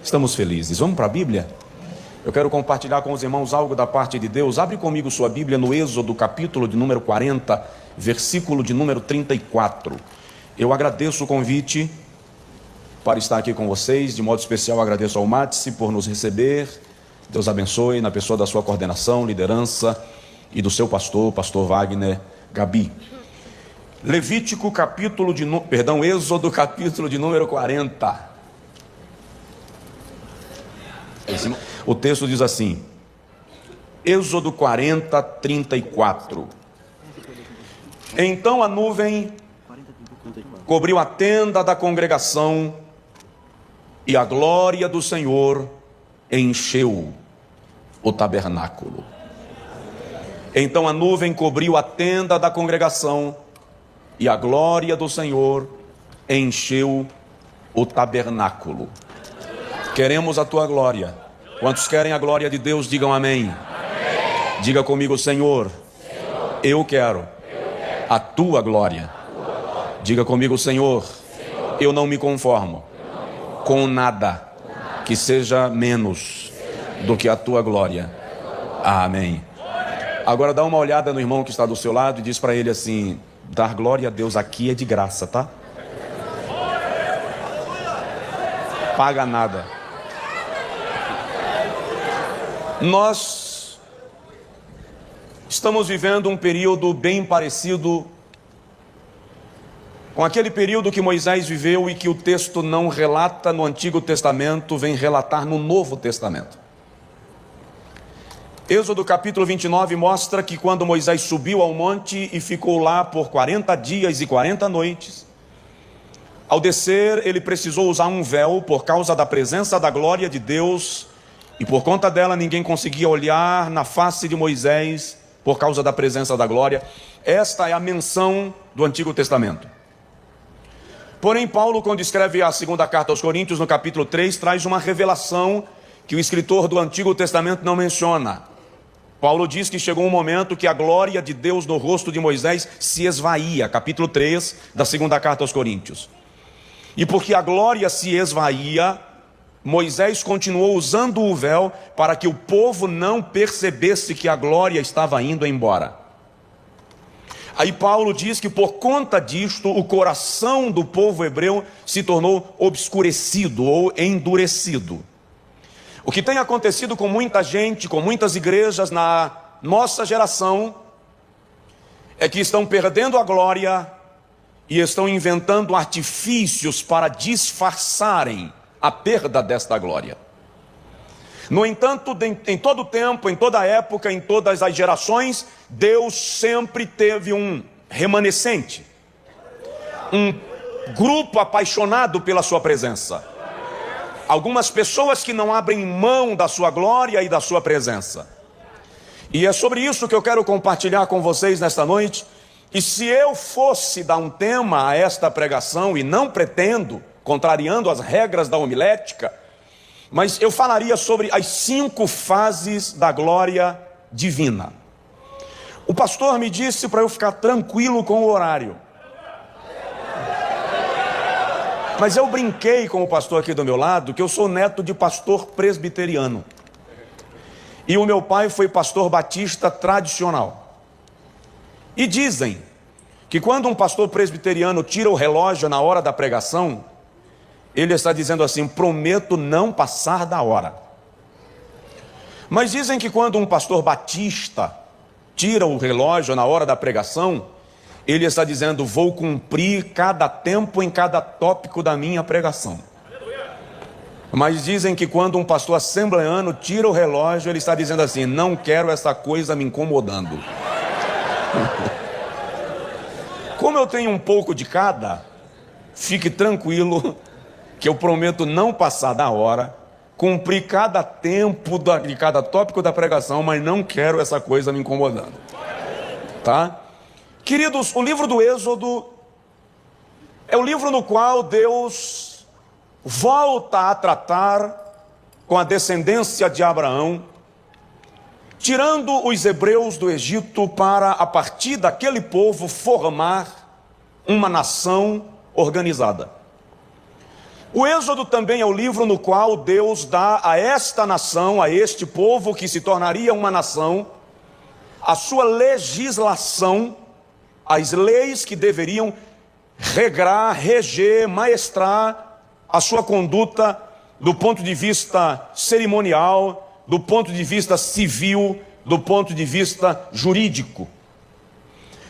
Estamos felizes. Vamos para a Bíblia? Eu quero compartilhar com os irmãos algo da parte de Deus. Abre comigo sua Bíblia no Êxodo, capítulo de número 40, versículo de número 34. Eu agradeço o convite para estar aqui com vocês. De modo especial agradeço ao Matse por nos receber. Deus abençoe na pessoa da sua coordenação, liderança e do seu pastor Wagner Gabi. Êxodo, capítulo de número 40. O texto diz assim, Êxodo 40, 34. Então a nuvem cobriu a tenda da congregação e a glória do Senhor encheu o tabernáculo. Então a nuvem cobriu a tenda da congregação e a glória do Senhor encheu o tabernáculo. Queremos a tua glória. Quantos querem a glória de Deus, digam amém. Amém. Diga comigo, Senhor, eu quero a tua glória. Diga comigo, Senhor, eu não me conformo com nada que seja menos do que a tua glória. Amém. Agora dá uma olhada no irmão que está do seu lado e diz para ele assim: dar glória a Deus aqui é de graça, tá? Paga nada. Nós estamos vivendo um período bem parecido com aquele período que Moisés viveu e que o texto não relata no Antigo Testamento, vem relatar no Novo Testamento. Êxodo capítulo 29 mostra que quando Moisés subiu ao monte e ficou lá por 40 dias e 40 noites, ao descer ele precisou usar um véu por causa da presença da glória de Deus, e por conta dela ninguém conseguia olhar na face de Moisés por causa da presença da glória. Esta é a menção do Antigo Testamento. Porém, Paulo, quando escreve a segunda carta aos Coríntios, no capítulo 3, traz uma revelação que o escritor do Antigo Testamento não menciona. Paulo diz que chegou um momento que a glória de Deus no rosto de Moisés se esvaía, capítulo 3 da segunda carta aos Coríntios. E porque a glória se esvaía, Moisés continuou usando o véu para que o povo não percebesse que a glória estava indo embora. Aí Paulo diz que por conta disto, o coração do povo hebreu se tornou obscurecido ou endurecido. O que tem acontecido com muita gente, com muitas igrejas na nossa geração, é que estão perdendo a glória e estão inventando artifícios para disfarçarem a perda desta glória. No entanto, em todo tempo, em toda época, em todas as gerações, Deus sempre teve um remanescente, um grupo apaixonado pela sua presença. Algumas pessoas que não abrem mão da sua glória e da sua presença. E é sobre isso que eu quero compartilhar com vocês nesta noite. E se eu fosse dar um tema a esta pregação, e não pretendo, contrariando as regras da homilética, mas eu falaria sobre as 5 fases da glória divina. O pastor me disse para eu ficar tranquilo com o horário. Mas eu brinquei com o pastor aqui do meu lado, que eu sou neto de pastor presbiteriano. E o meu pai foi pastor batista tradicional. E dizem que quando um pastor presbiteriano tira o relógio na hora da pregação, ele está dizendo assim: prometo não passar da hora. Mas dizem que quando um pastor batista tira o relógio na hora da pregação, ele está dizendo: vou cumprir cada tempo em cada tópico da minha pregação. Mas dizem que quando um pastor assembleano tira o relógio, ele está dizendo assim: não quero essa coisa me incomodando. Como eu tenho um pouco de cada, fique tranquilo que eu prometo não passar da hora, cumprir cada tempo de cada tópico da pregação, mas não quero essa coisa me incomodando. Tá? Queridos, o livro do Êxodo é o livro no qual Deus volta a tratar com a descendência de Abraão, tirando os hebreus do Egito para, a partir daquele povo, formar uma nação organizada. O Êxodo também é o livro no qual Deus dá a esta nação, a este povo que se tornaria uma nação, a sua legislação, as leis que deveriam regrar, reger, maestrar a sua conduta do ponto de vista cerimonial, do ponto de vista civil, do ponto de vista jurídico.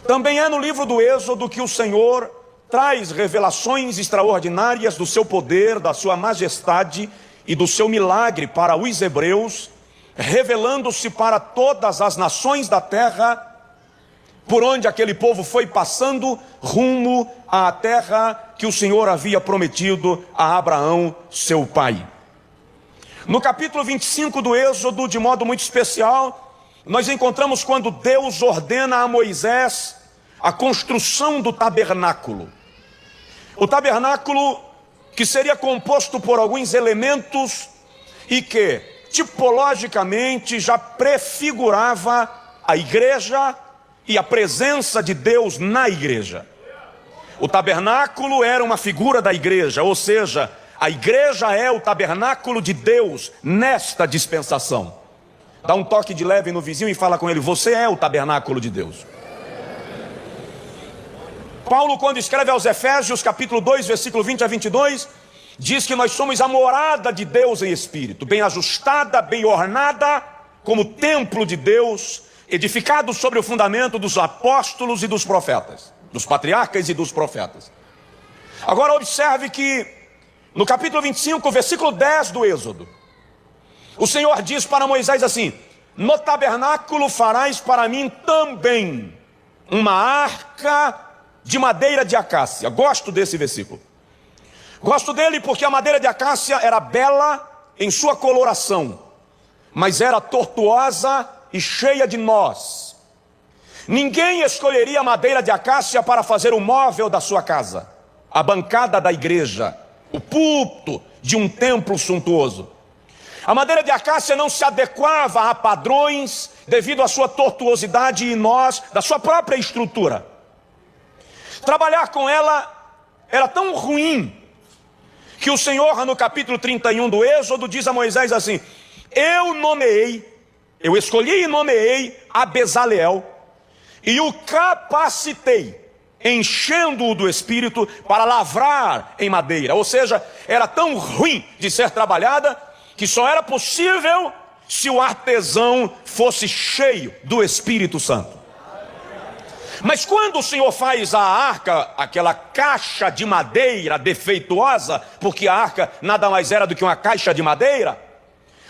Também é no livro do Êxodo que o Senhor traz revelações extraordinárias do seu poder, da sua majestade e do seu milagre para os hebreus, revelando-se para todas as nações da terra, por onde aquele povo foi passando rumo à terra que o Senhor havia prometido a Abraão, seu pai. No capítulo 25 do Êxodo, de modo muito especial, nós encontramos quando Deus ordena a Moisés a construção do tabernáculo. O tabernáculo que seria composto por alguns elementos e que tipologicamente já prefigurava a igreja e a presença de Deus na igreja. O tabernáculo era uma figura da igreja, ou seja, a igreja é o tabernáculo de Deus nesta dispensação. Dá um toque de leve no vizinho e fala com ele: você é o tabernáculo de Deus. Paulo, quando escreve aos Efésios, capítulo 2, versículo 20 a 22, diz que nós somos a morada de Deus em espírito, bem ajustada, bem ornada, como templo de Deus, edificado sobre o fundamento dos apóstolos e dos profetas, dos patriarcas e dos profetas. Agora observe que no capítulo 25, versículo 10 do Êxodo, o Senhor diz para Moisés assim: no tabernáculo farás para mim também uma arca de madeira de acácia. Gosto desse versículo. Gosto dele porque a madeira de acácia era bela em sua coloração, mas era tortuosa e cheia de nós. Ninguém escolheria a madeira de acácia para fazer o móvel da sua casa, a bancada da igreja, o púlpito de um templo suntuoso. A madeira de acácia não se adequava a padrões devido à sua tortuosidade e nós da sua própria estrutura. Trabalhar com ela era tão ruim que o Senhor, no capítulo 31 do Êxodo, diz a Moisés assim: eu escolhi e nomeei a Bezaleel e o capacitei, enchendo-o do Espírito para lavrar em madeira. Ou seja, era tão ruim de ser trabalhada que só era possível se o artesão fosse cheio do Espírito Santo. Mas quando o Senhor faz a arca, aquela caixa de madeira defeituosa, porque a arca nada mais era do que uma caixa de madeira,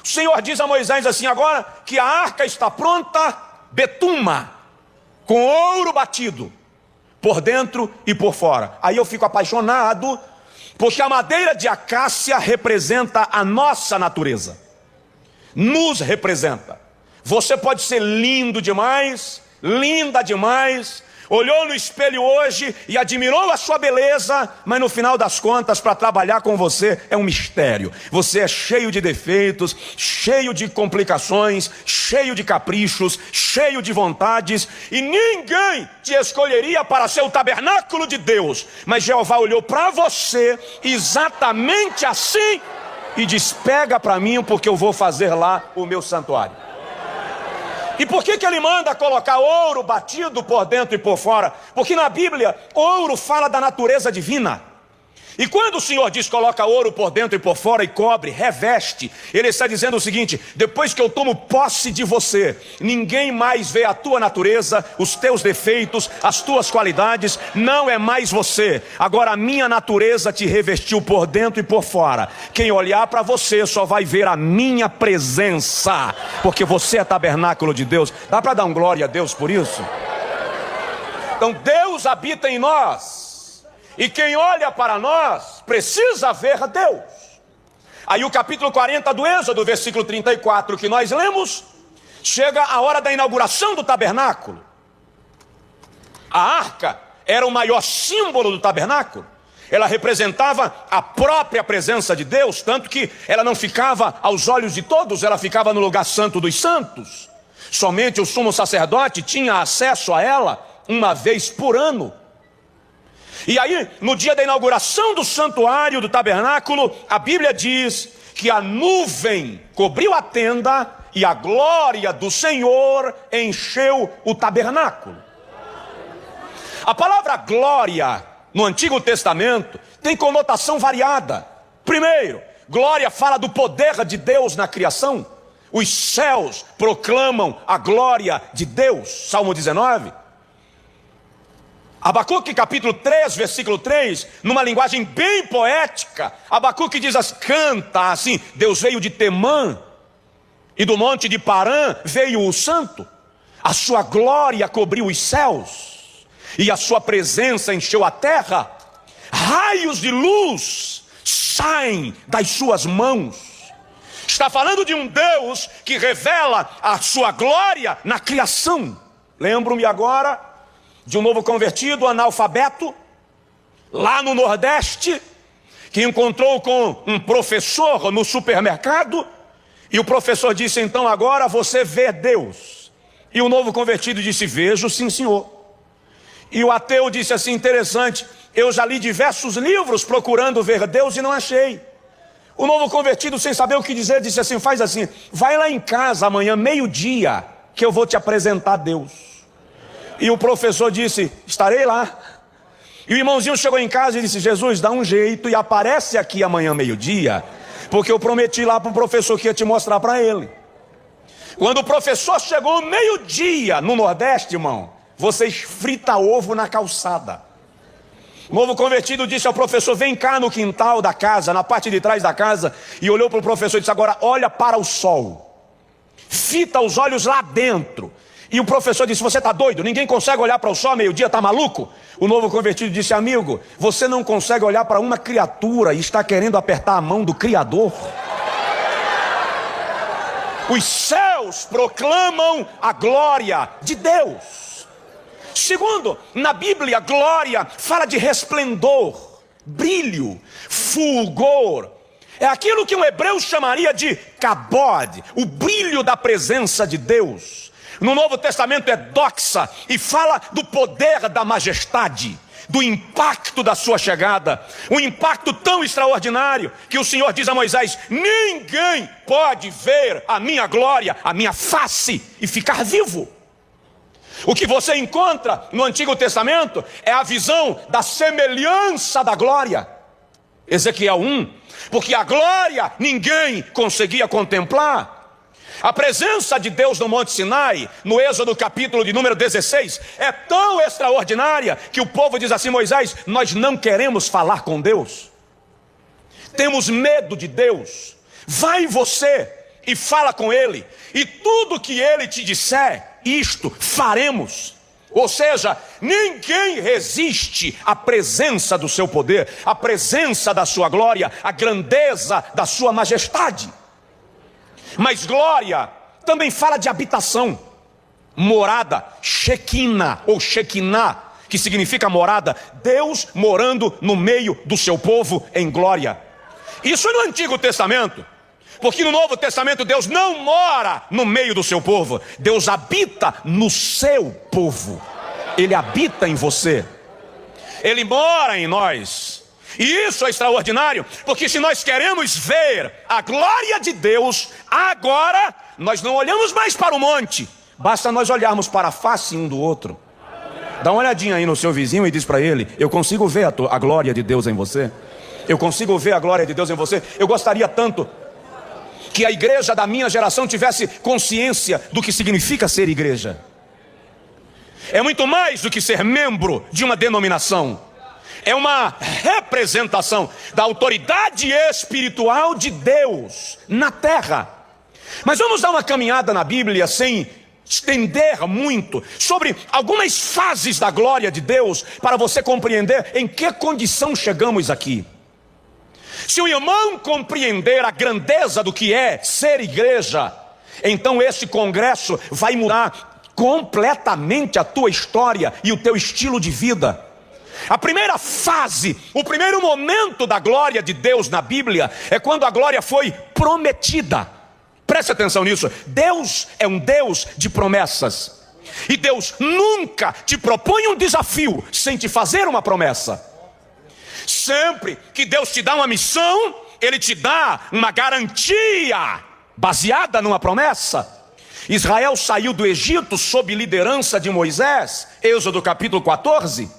o Senhor diz a Moisés assim: agora que a arca está pronta, betuma, com ouro batido, por dentro e por fora. Aí eu fico apaixonado, porque a madeira de acácia representa a nossa natureza, nos representa. Você pode ser lindo demais, linda demais, olhou no espelho hoje e admirou a sua beleza, mas no final das contas, para trabalhar com você é um mistério. Você é cheio de defeitos, cheio de complicações, cheio de caprichos, cheio de vontades, e ninguém te escolheria para ser o tabernáculo de Deus. Mas Jeová olhou para você exatamente assim e diz: pega para mim, porque eu vou fazer lá o meu santuário. E por que ele manda colocar ouro batido por dentro e por fora? Porque na Bíblia, ouro fala da natureza divina. E quando o Senhor diz coloca ouro por dentro e por fora e cobre, reveste, Ele está dizendo o seguinte: depois que eu tomo posse de você, ninguém mais vê a tua natureza, os teus defeitos, as tuas qualidades, não é mais você. Agora a minha natureza te revestiu por dentro e por fora. Quem olhar para você só vai ver a minha presença, porque você é tabernáculo de Deus. Dá para dar um glória a Deus por isso? Então Deus habita em nós. E quem olha para nós precisa ver a Deus. Aí o capítulo 40 do Êxodo, versículo 34, que nós lemos, chega a hora da inauguração do tabernáculo. A arca era o maior símbolo do tabernáculo. Ela representava a própria presença de Deus, tanto que ela não ficava aos olhos de todos, ela ficava no lugar santo dos santos. Somente o sumo sacerdote tinha acesso a ela uma vez por ano. E aí, no dia da inauguração do santuário, do tabernáculo, a Bíblia diz que a nuvem cobriu a tenda e a glória do Senhor encheu o tabernáculo. A palavra glória no Antigo Testamento tem conotação variada. Primeiro, glória fala do poder de Deus na criação. Os céus proclamam a glória de Deus. Salmo 19. Abacuque capítulo 3, versículo 3, numa linguagem bem poética, Abacuque diz assim, canta assim, Deus veio de Temã, e do monte de Parã veio o santo, a sua glória cobriu os céus, e a sua presença encheu a terra, raios de luz saem das suas mãos. Está falando de um Deus que revela a sua glória na criação. Lembro-me agora de um novo convertido, analfabeto, lá no Nordeste, que encontrou com um professor no supermercado, e o professor disse, então agora você vê Deus. E o novo convertido disse, vejo sim senhor. E o ateu disse assim, interessante, eu já li diversos livros procurando ver Deus e não achei. O novo convertido, sem saber o que dizer, disse assim, faz assim, vai lá em casa amanhã, meio-dia, que eu vou te apresentar Deus. E o professor disse, estarei lá. E o irmãozinho chegou em casa e disse, Jesus, dá um jeito e aparece aqui amanhã meio-dia, porque eu prometi lá para o professor que ia te mostrar para ele. Quando o professor chegou meio-dia no Nordeste, irmão, vocês fritam ovo na calçada. O novo convertido disse ao professor, vem cá no quintal da casa, na parte de trás da casa, e olhou para o professor e disse, agora olha para o sol, fita os olhos lá dentro. E o professor disse, você está doido? Ninguém consegue olhar para o sol meio-dia, está maluco? O novo convertido disse, amigo, você não consegue olhar para uma criatura e está querendo apertar a mão do Criador? Os céus proclamam a glória de Deus. Segundo, na Bíblia, glória fala de resplendor, brilho, fulgor. É aquilo que um hebreu chamaria de kabod, o brilho da presença de Deus. No Novo Testamento é doxa e fala do poder da majestade, do impacto da sua chegada, um impacto tão extraordinário que o Senhor diz a Moisés, ninguém pode ver a minha glória, a minha face e ficar vivo. O que você encontra no Antigo Testamento é a visão da semelhança da glória. Ezequiel 1, porque a glória ninguém conseguia contemplar. A presença de Deus no Monte Sinai, no Êxodo capítulo de número 16, é tão extraordinária que o povo diz assim, Moisés, nós não queremos falar com Deus. Temos medo de Deus. Vai você e fala com Ele, e tudo que Ele te disser, isto faremos. Ou seja, ninguém resiste à presença do seu poder, à presença da sua glória, à grandeza da sua majestade. Mas glória também fala de habitação, morada, Shekinah ou Shekinah, que significa morada, Deus morando no meio do seu povo em glória. Isso é no Antigo Testamento, porque no Novo Testamento Deus não mora no meio do seu povo, Deus habita no seu povo, Ele habita em você, Ele mora em nós. E isso é extraordinário, porque se nós queremos ver a glória de Deus, agora nós não olhamos mais para o monte, basta nós olharmos para a face um do outro. Dá uma olhadinha aí no seu vizinho e diz para ele, eu consigo ver a glória de Deus em você. Eu consigo ver a glória de Deus em você. Eu gostaria tanto que a igreja da minha geração tivesse consciência do que significa ser igreja. É muito mais do que ser membro de uma denominação. É uma representação da autoridade espiritual de Deus na terra. Mas vamos dar uma caminhada na Bíblia sem estender muito sobre algumas fases da glória de Deus para você compreender em que condição chegamos aqui. Se o irmão compreender a grandeza do que é ser igreja, então esse congresso vai mudar completamente a tua história e o teu estilo de vida. A primeira fase, o primeiro momento da glória de Deus na Bíblia é quando a glória foi prometida. Preste atenção nisso. Deus é um Deus de promessas. E Deus nunca te propõe um desafio sem te fazer uma promessa. Sempre que Deus te dá uma missão, Ele te dá uma garantia baseada numa promessa. Israel saiu do Egito sob liderança de Moisés, Êxodo capítulo 14.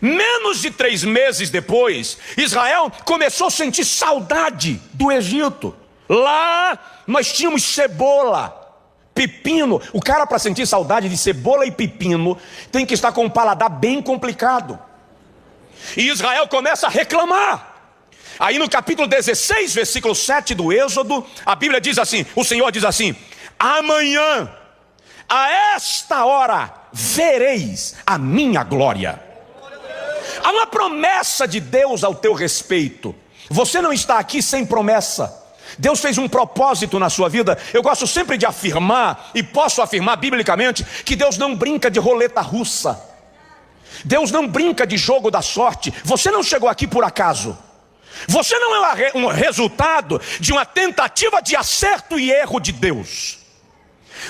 Menos de 3 meses depois, Israel começou a sentir saudade do Egito. Lá nós tínhamos cebola, pepino. O cara, para sentir saudade de cebola e pepino, tem que estar com um paladar bem complicado. E Israel começa a reclamar. Aí no capítulo 16, versículo 7 do Êxodo, a Bíblia diz assim, o Senhor diz assim: amanhã, a esta hora, vereis a minha glória. Há uma promessa de Deus ao teu respeito. Você não está aqui sem promessa. Deus fez um propósito na sua vida. Eu gosto sempre de afirmar, e posso afirmar biblicamente, que Deus não brinca de roleta russa. Deus não brinca de jogo da sorte. Você não chegou aqui por acaso. Você não é um resultado de uma tentativa de acerto e erro de Deus.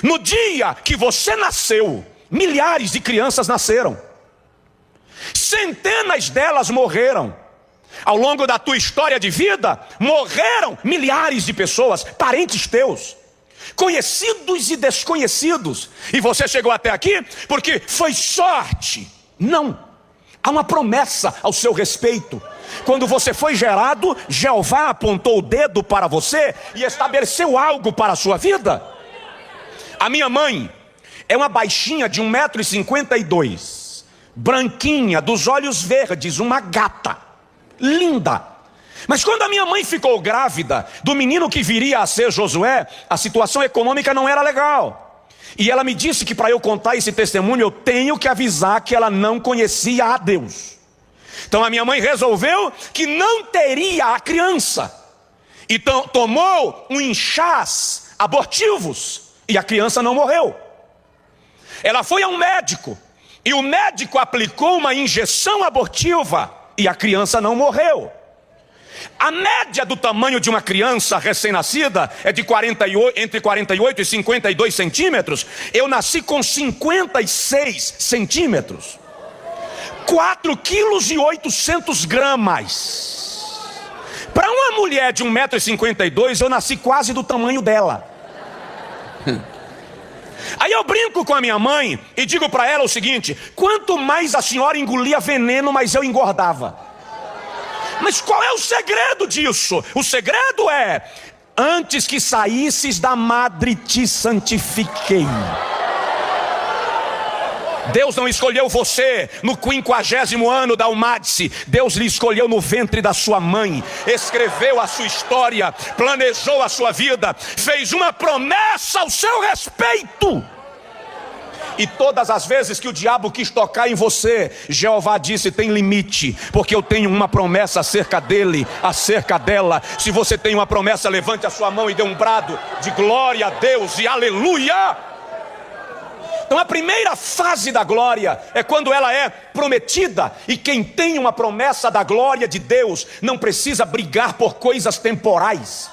No dia que você nasceu, milhares de crianças nasceram. Centenas delas morreram. Ao longo da tua história de vida, morreram milhares de pessoas, parentes teus, conhecidos e desconhecidos. E você chegou até aqui porque foi sorte. Não, há uma promessa ao seu respeito. Quando você foi gerado, Jeová apontou o dedo para você e estabeleceu algo para a sua vida. A minha mãe é uma baixinha de 1,52 m, branquinha, dos olhos verdes, uma gata, linda. Mas quando a minha mãe ficou grávida do menino que viria a ser Josué, a situação econômica não era legal. E ela me disse que para eu contar esse testemunho, eu tenho que avisar que ela não conhecia a Deus. Então a minha mãe resolveu que não teria a criança. Então tomou um enxás abortivos e a criança não morreu. Ela foi a um médico e o médico aplicou uma injeção abortiva e a criança não morreu. A média do tamanho de uma criança recém-nascida é de entre 48 e 52 centímetros. Eu nasci com 56 centímetros. 4,8 kg. Para uma mulher de 1,52 m, eu nasci quase do tamanho dela. Aí eu brinco com a minha mãe e digo para ela o seguinte: quanto mais a senhora engolia veneno, mais eu engordava. Mas qual é o segredo disso? O segredo é: antes que saísses da madre te santifiquei. Deus não escolheu você no 50º ano da Almadice. Deus lhe escolheu no ventre da sua mãe. Escreveu a sua história, planejou a sua vida, fez uma promessa ao seu respeito. E todas as vezes que o diabo quis tocar em você, Jeová disse: tem limite, porque eu tenho uma promessa acerca dele, acerca dela. Se você tem uma promessa, levante a sua mão e dê um brado de glória a Deus e aleluia. Então a primeira fase da glória é quando ela é prometida. E quem tem uma promessa da glória de Deus não precisa brigar por coisas temporais.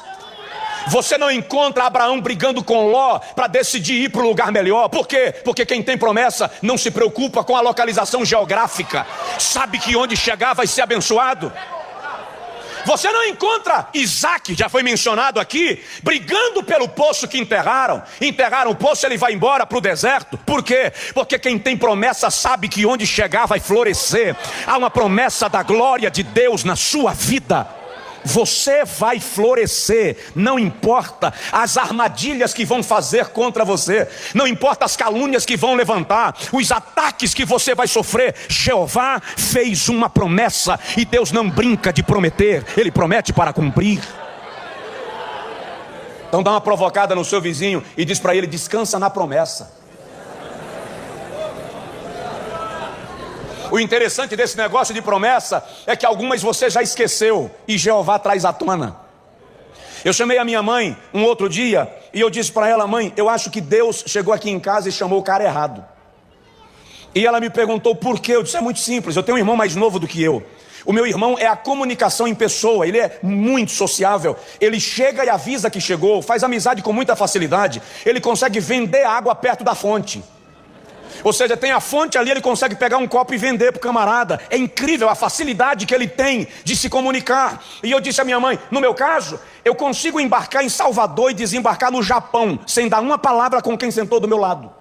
Você não encontra Abraão brigando com Ló para decidir ir para o lugar melhor. Por quê? Porque quem tem promessa não se preocupa com a localização geográfica. Sabe que onde chegar vai ser abençoado. Você não encontra Isaac, já foi mencionado aqui, brigando pelo poço que enterraram. Enterraram o poço, ele vai embora para o deserto. Por quê? Porque quem tem promessa sabe que onde chegar vai florescer. Há uma promessa da glória de Deus na sua vida. Você vai florescer, não importa as armadilhas que vão fazer contra você, não importa as calúnias que vão levantar, os ataques que você vai sofrer. Jeová fez uma promessa e Deus não brinca de prometer, Ele promete para cumprir. Então dá uma provocada no seu vizinho e diz para ele: descansa na promessa. O interessante desse negócio de promessa é que algumas você já esqueceu e Jeová traz à tona. Eu chamei a minha mãe um outro dia e eu disse para ela: mãe, eu acho que Deus chegou aqui em casa e chamou o cara errado. E ela me perguntou por quê. Eu disse: é muito simples, eu tenho um irmão mais novo do que eu. O meu irmão é a comunicação em pessoa, ele é muito sociável. Ele chega e avisa que chegou, faz amizade com muita facilidade. Ele consegue vender água perto da fonte. Ou seja, tem a fonte ali, ele consegue pegar um copo e vender para o camarada. É incrível a facilidade que ele tem de se comunicar. E eu disse à minha mãe, no meu caso, eu consigo embarcar em Salvador e desembarcar no Japão, sem dar uma palavra com quem sentou do meu lado.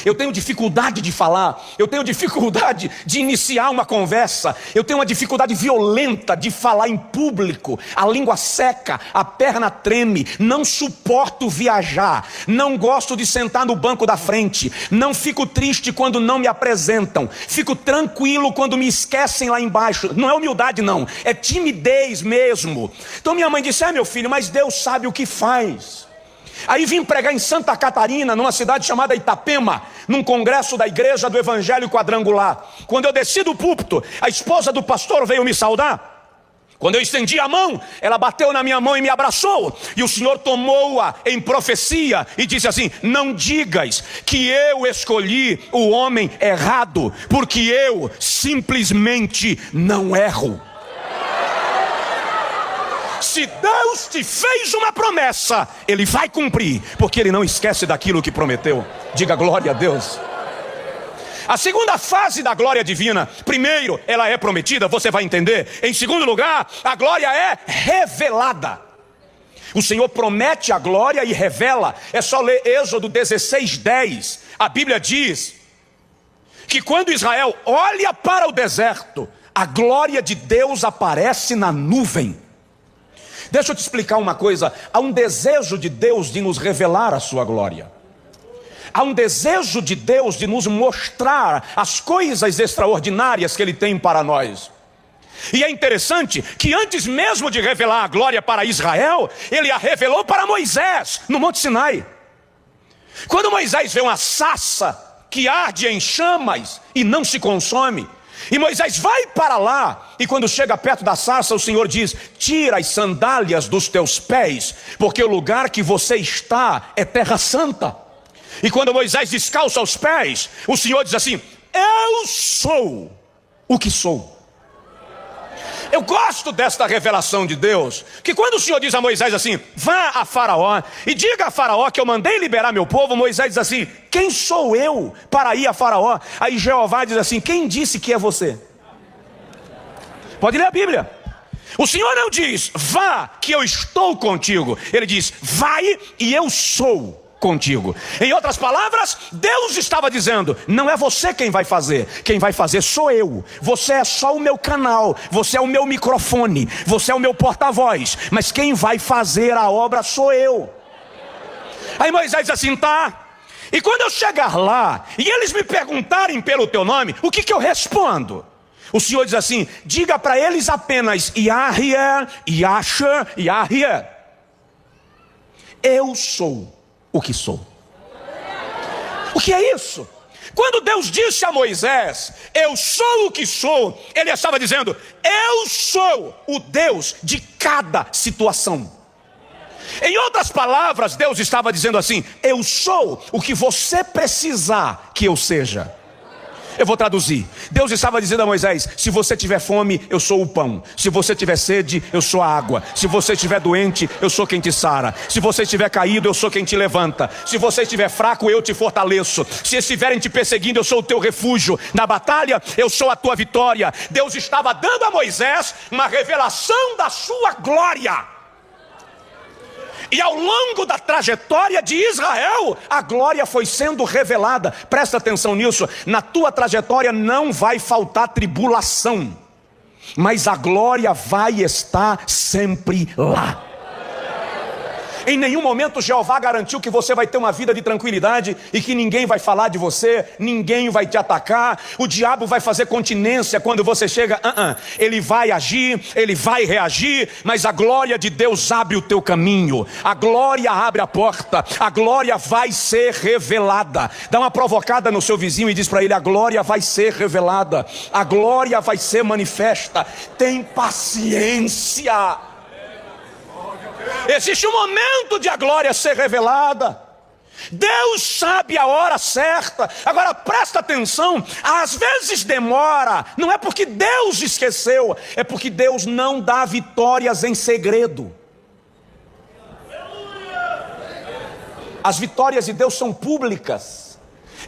Eu tenho dificuldade de falar, eu tenho dificuldade de iniciar uma conversa, eu tenho uma dificuldade violenta de falar em público, a língua seca, a perna treme, não suporto viajar, não gosto de sentar no banco da frente, não fico triste quando não me apresentam, fico tranquilo quando me esquecem lá embaixo. Não é humildade não, é timidez mesmo. Então minha mãe disse, meu filho, mas Deus sabe o que faz. Aí vim pregar em Santa Catarina, numa cidade chamada Itapema, num congresso da Igreja do Evangelho Quadrangular. Quando eu desci do púlpito, a esposa do pastor veio me saudar. Quando eu estendi a mão, ela bateu na minha mão e me abraçou. E o Senhor tomou-a em profecia e disse assim, não digas que eu escolhi o homem errado, porque eu simplesmente não erro. Se Deus te fez uma promessa, Ele vai cumprir, porque Ele não esquece daquilo que prometeu. Diga glória a Deus. A segunda fase da glória divina, primeiro, ela é prometida, você vai entender. Em segundo lugar, a glória é revelada. O Senhor promete a glória e revela. É só ler Êxodo 16:10. A Bíblia diz que quando Israel olha para o deserto, a glória de Deus aparece na nuvem. Deixa eu te explicar uma coisa, há um desejo de Deus de nos revelar a sua glória. Há um desejo de Deus de nos mostrar as coisas extraordinárias que Ele tem para nós. E é interessante que antes mesmo de revelar a glória para Israel, Ele a revelou para Moisés, no Monte Sinai. Quando Moisés vê uma sarça que arde em chamas e não se consome, e Moisés vai para lá, e quando chega perto da sarça, o Senhor diz, tira as sandálias dos teus pés, porque o lugar que você está é terra santa. E quando Moisés descalça os pés, o Senhor diz assim, eu sou o que sou. Eu gosto desta revelação de Deus, que quando o Senhor diz a Moisés assim, vá a Faraó e diga a Faraó que eu mandei liberar meu povo, Moisés diz assim, quem sou eu para ir a Faraó? Aí Jeová diz assim, quem disse que é você? Pode ler a Bíblia. O Senhor não diz, vá que eu estou contigo. Ele diz, vai e eu sou contigo. Em outras palavras, Deus estava dizendo, não é você quem vai fazer sou eu. Você é só o meu canal, você é o meu microfone, você é o meu porta-voz, mas quem vai fazer a obra sou eu. Aí Moisés diz assim, tá, e quando eu chegar lá e eles me perguntarem pelo teu nome, o que eu respondo? O Senhor diz assim, diga para eles apenas Yahweh, Yahshua, Yahweh. Eu sou o que sou. O que é isso? Quando Deus disse a Moisés, eu sou o que sou, Ele estava dizendo, eu sou o Deus de cada situação. Em outras palavras, Deus estava dizendo assim, eu sou o que você precisar que eu seja. Eu vou traduzir. Deus estava dizendo a Moisés, se você tiver fome, eu sou o pão. Se você tiver sede, eu sou a água. Se você estiver doente, eu sou quem te sara. Se você estiver caído, eu sou quem te levanta. Se você estiver fraco, eu te fortaleço. Se estiverem te perseguindo, eu sou o teu refúgio. Na batalha, eu sou a tua vitória. Deus estava dando a Moisés uma revelação da sua glória. E ao longo da trajetória de Israel, a glória foi sendo revelada. Presta atenção nisso, na tua trajetória não vai faltar tribulação, mas a glória vai estar sempre lá. Em nenhum momento Jeová garantiu que você vai ter uma vida de tranquilidade e que ninguém vai falar de você, ninguém vai te atacar, o diabo vai fazer continência quando você chega, ele vai agir, ele vai reagir, mas a glória de Deus abre o teu caminho, a glória abre a porta, a glória vai ser revelada. Dá uma provocada no seu vizinho e diz para ele, a glória vai ser revelada, a glória vai ser manifesta, tem paciência. Existe um momento de a glória ser revelada. Deus sabe a hora certa. Agora presta atenção, às vezes demora, não é porque Deus esqueceu, é porque Deus não dá vitórias em segredo. As vitórias de Deus são públicas.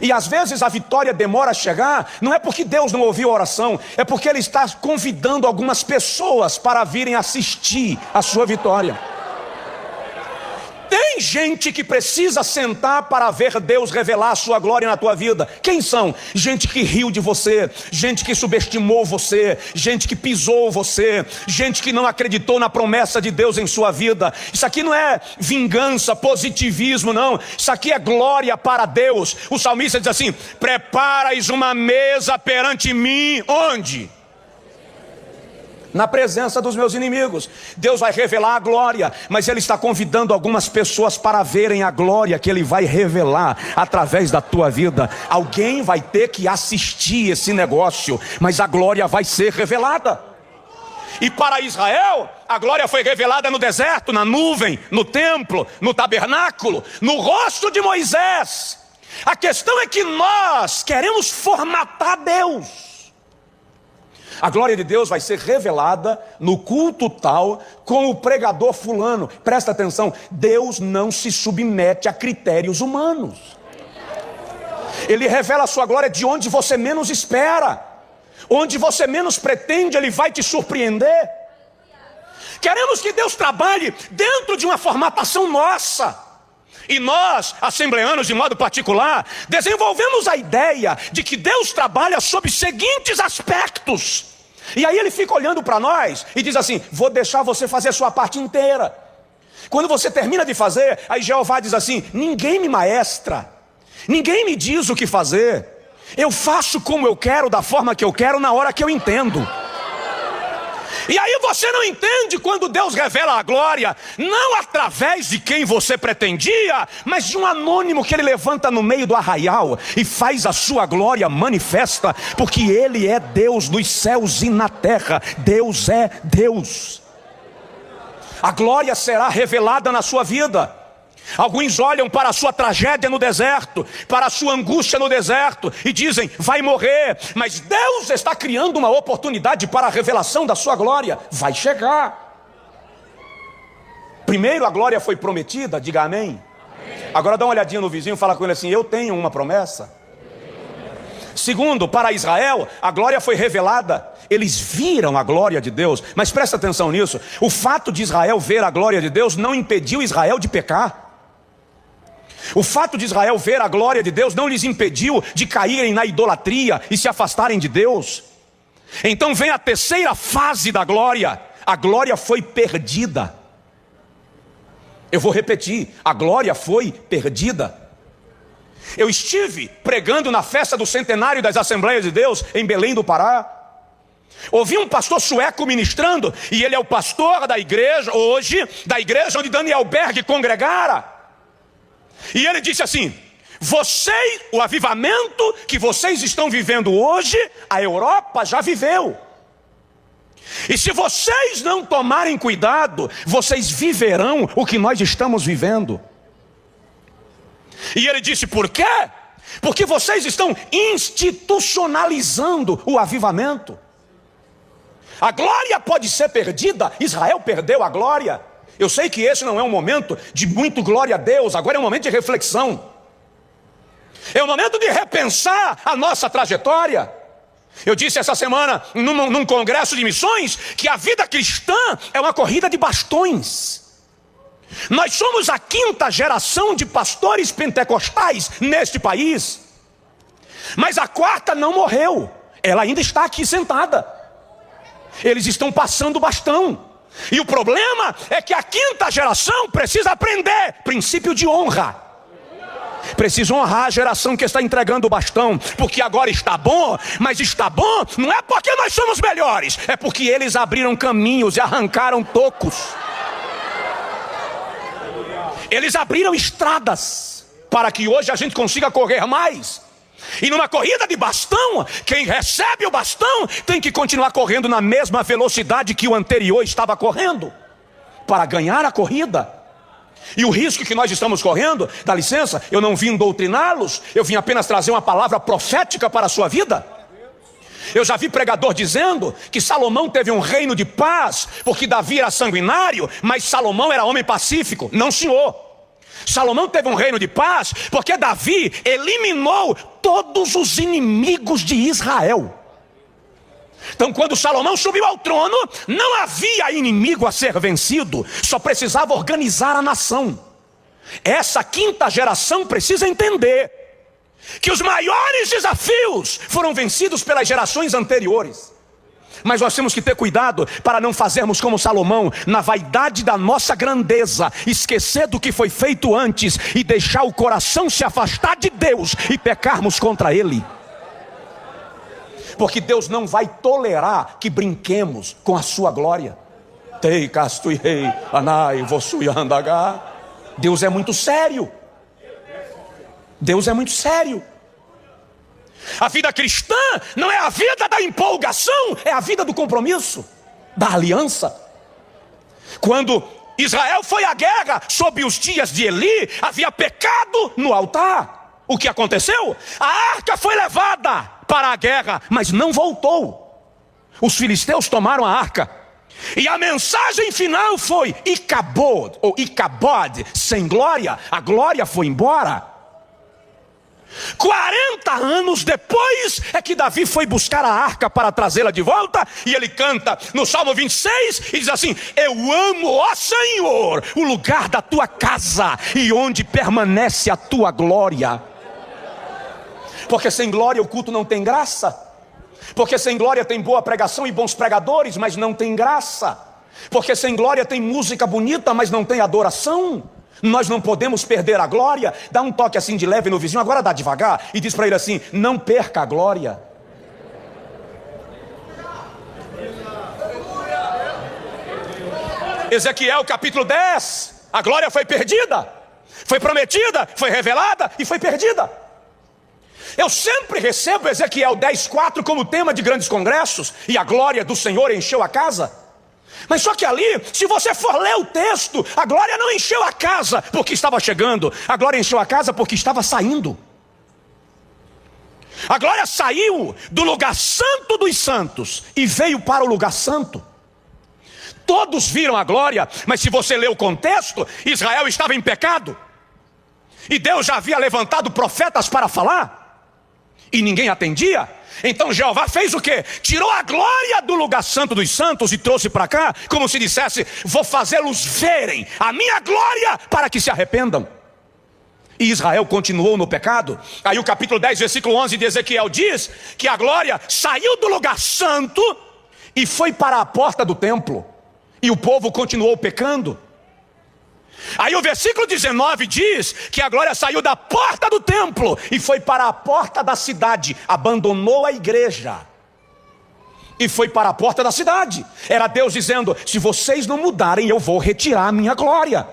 E às vezes a vitória demora a chegar, não é porque Deus não ouviu a oração, é porque Ele está convidando algumas pessoas para virem assistir a sua vitória. Tem gente que precisa sentar para ver Deus revelar a sua glória na tua vida. Quem são? Gente que riu de você, gente que subestimou você, gente que pisou você, gente que não acreditou na promessa de Deus em sua vida. Isso aqui não é vingança, positivismo, não. Isso aqui é glória para Deus. O salmista diz assim: preparais uma mesa perante mim, onde? Na presença dos meus inimigos. Deus vai revelar a glória, mas Ele está convidando algumas pessoas para verem a glória que Ele vai revelar através da tua vida. Alguém vai ter que assistir esse negócio, mas a glória vai ser revelada. E para Israel, a glória foi revelada no deserto, na nuvem, no templo, no tabernáculo, no rosto de Moisés. A questão é que nós queremos formatar Deus. A glória de Deus vai ser revelada no culto tal, com o pregador fulano. Presta atenção, Deus não se submete a critérios humanos. Ele revela a sua glória de onde você menos espera. Onde você menos pretende, Ele vai te surpreender. Queremos que Deus trabalhe dentro de uma formatação nossa. E nós, assembleanos de modo particular, desenvolvemos a ideia de que Deus trabalha sob seguintes aspectos. E aí Ele fica olhando para nós e diz assim: vou deixar você fazer a sua parte inteira. Quando você termina de fazer, aí Jeová diz assim: ninguém me maestra, ninguém me diz o que fazer. Eu faço como eu quero, da forma que eu quero, na hora que eu entendo. E aí você não entende quando Deus revela a glória, não através de quem você pretendia, mas de um anônimo que Ele levanta no meio do arraial e faz a sua glória manifesta, porque Ele é Deus nos céus e na terra. Deus é Deus. A glória será revelada na sua vida. Alguns olham para a sua tragédia no deserto, para a sua angústia no deserto e dizem: vai morrer. Mas Deus está criando uma oportunidade para a revelação da sua glória. Vai chegar. Primeiro a glória foi prometida, diga amém. Agora dá uma olhadinha no vizinho e fala com ele assim: eu tenho uma promessa. Segundo, para Israel, a glória foi revelada. Eles viram a glória de Deus. Mas presta atenção nisso: o fato de Israel ver a glória de Deus não impediu Israel de pecar. O fato de Israel ver a glória de Deus não lhes impediu de caírem na idolatria e se afastarem de Deus. Então vem a terceira fase da glória. A glória foi perdida. Eu vou repetir: a glória foi perdida. Eu estive pregando na festa do centenário das Assembleias de Deus em Belém do Pará. Ouvi um pastor sueco ministrando, e ele é o pastor da igreja hoje, da igreja onde Daniel Berg congregara. E ele disse assim: o avivamento que vocês estão vivendo hoje, a Europa já viveu. E se vocês não tomarem cuidado, vocês viverão o que nós estamos vivendo. E ele disse: por quê? Porque vocês estão institucionalizando o avivamento. A glória pode ser perdida. Israel perdeu a glória. Eu sei que esse não é um momento de muito glória a Deus. Agora é um momento de reflexão. É um momento de repensar a nossa trajetória. Eu disse essa semana num congresso de missões que a vida cristã é uma corrida de bastões. Nós somos a 5ª geração de pastores pentecostais neste país. Mas a 4ª não morreu. Ela ainda está aqui sentada. Eles estão passando o bastão. E o problema é que a 5ª geração precisa aprender princípio de honra. Precisa honrar a geração que está entregando o bastão, porque agora está bom, mas está bom não é porque nós somos melhores, é porque eles abriram caminhos e arrancaram tocos. Eles abriram estradas para que hoje a gente consiga correr mais. E numa corrida de bastão, quem recebe o bastão tem que continuar correndo na mesma velocidade que o anterior estava correndo, para ganhar a corrida. E o risco que nós estamos correndo, dá licença, eu não vim doutriná-los, eu vim apenas trazer uma palavra profética para a sua vida. Eu já vi pregador dizendo que Salomão teve um reino de paz porque Davi era sanguinário, mas Salomão era homem pacífico. Não, senhor. Salomão teve um reino de paz porque Davi eliminou todos os inimigos de Israel. Então, quando Salomão subiu ao trono, não havia inimigo a ser vencido, só precisava organizar a nação. Essa quinta geração precisa entender que os maiores desafios foram vencidos pelas gerações anteriores. Mas nós temos que ter cuidado para não fazermos como Salomão, na vaidade da nossa grandeza, esquecer do que foi feito antes e deixar o coração se afastar de Deus e pecarmos contra Ele. Porque Deus não vai tolerar que brinquemos com a sua glória. Tei castui rei, anai vossui andagá. Deus é muito sério. Deus é muito sério. A vida cristã não é a vida da empolgação, é a vida do compromisso, da aliança. Quando Israel foi à guerra, sob os dias de Eli, havia pecado no altar. O que aconteceu? A arca foi levada para a guerra, mas não voltou. Os filisteus tomaram a arca. E a mensagem final foi Icabod, ou Icabod, sem glória. A glória foi embora. 40 anos depois é que Davi foi buscar a arca para trazê-la de volta. E ele canta no Salmo 26 e diz assim: eu amo, ó Senhor, o lugar da tua casa e onde permanece a tua glória. Porque sem glória o culto não tem graça. Porque sem glória tem boa pregação e bons pregadores, mas não tem graça. Porque sem glória tem música bonita, mas não tem adoração. Nós não podemos perder a glória. Dá um toque assim de leve no vizinho, agora dá devagar, e diz para ele assim: não perca a glória. Ezequiel capítulo 10, a glória foi perdida, foi prometida, foi revelada e foi perdida. Eu sempre recebo Ezequiel 10:4 como tema de grandes congressos, e a glória do Senhor encheu a casa. Mas só que ali, se você for ler o texto, a glória não encheu a casa porque estava chegando, a glória encheu a casa porque estava saindo. A glória saiu do lugar santo dos santos e veio para o lugar santo. Todos viram a glória, mas se você ler o contexto, Israel estava em pecado. E Deus já havia levantado profetas para falar, e ninguém atendia. Então Jeová fez o quê? Tirou a glória do lugar santo dos santos e trouxe para cá, como se dissesse: vou fazê-los verem a minha glória para que se arrependam. E Israel continuou no pecado. Aí o capítulo 10, versículo 11 de Ezequiel diz que a glória saiu do lugar santo e foi para a porta do templo, e o povo continuou pecando. Aí o versículo 19 diz que a glória saiu da porta do templo e foi para a porta da cidade, abandonou a igreja e foi para a porta da cidade. Era Deus dizendo: se vocês não mudarem, eu vou retirar a minha glória.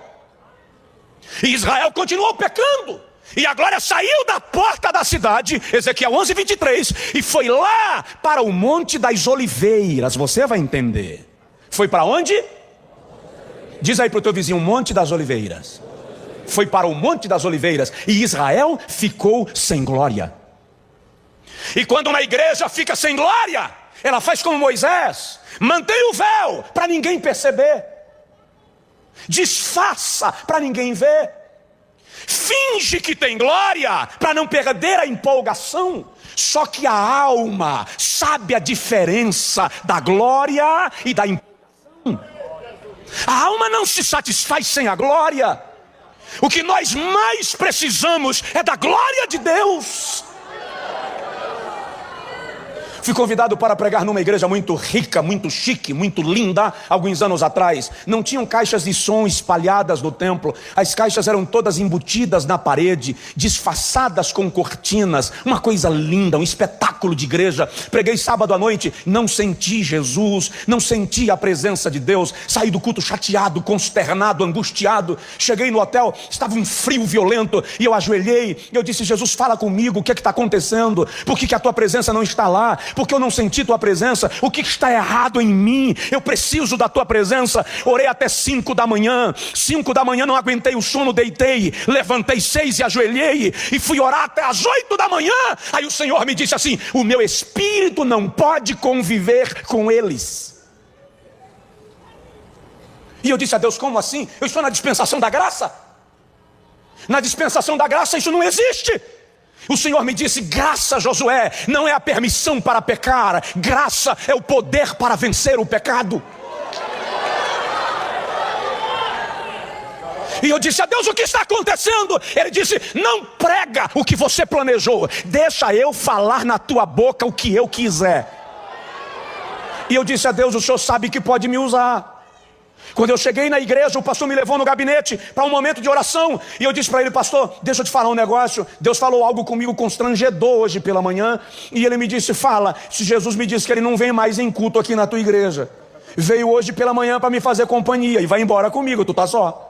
E Israel continuou pecando, e a glória saiu da porta da cidade, Ezequiel 11:23, e foi lá para o Monte das Oliveiras. Você vai entender. Foi para onde? Diz aí para o teu vizinho: Monte das Oliveiras. Foi para o Monte das Oliveiras. E Israel ficou sem glória. E quando uma igreja fica sem glória, ela faz como Moisés: mantém o véu para ninguém perceber, disfarça para ninguém ver, finge que tem glória para não perder a empolgação. Só que a alma sabe a diferença da glória e da empolgação. A alma não se satisfaz sem a glória. O que nós mais precisamos é da glória de Deus. Fui convidado para pregar numa igreja muito rica, muito chique, muito linda, alguns anos atrás. Não tinham caixas de som espalhadas no templo. As caixas eram todas embutidas na parede, disfarçadas com cortinas. Uma coisa linda, um espetáculo de igreja. Preguei sábado à noite, não senti Jesus, não senti a presença de Deus. Saí do culto chateado, consternado, angustiado. Cheguei no hotel, estava um frio violento, e eu ajoelhei. Eu disse: Jesus, fala comigo, o que está acontecendo? Por que a tua presença não está lá? Porque eu não senti tua presença. O que está errado em mim? Eu preciso da tua presença. Orei até 5 da manhã. 5 da manhã não aguentei o sono, deitei. Levantei 6 e ajoelhei. E fui orar até as 8 da manhã. Aí o Senhor me disse assim: o meu espírito não pode conviver com eles. E eu disse a Deus: como assim? Eu estou na dispensação da graça. Na dispensação da graça isso não existe. O Senhor me disse: graça, Josué, não é a permissão para pecar, graça é o poder para vencer o pecado. E eu disse a Deus: o que está acontecendo? Ele disse: não prega o que você planejou, deixa eu falar na tua boca o que eu quiser. E eu disse a Deus: o Senhor sabe que pode me usar. Quando eu cheguei na igreja, o pastor me levou no gabinete para um momento de oração. E eu disse para ele: pastor, deixa eu te falar um negócio. Deus falou algo comigo constrangedor hoje pela manhã. E ele me disse: fala. Se Jesus me disse que ele não vem mais em culto aqui na tua igreja, veio hoje pela manhã para me fazer companhia e vai embora comigo, tu tá só.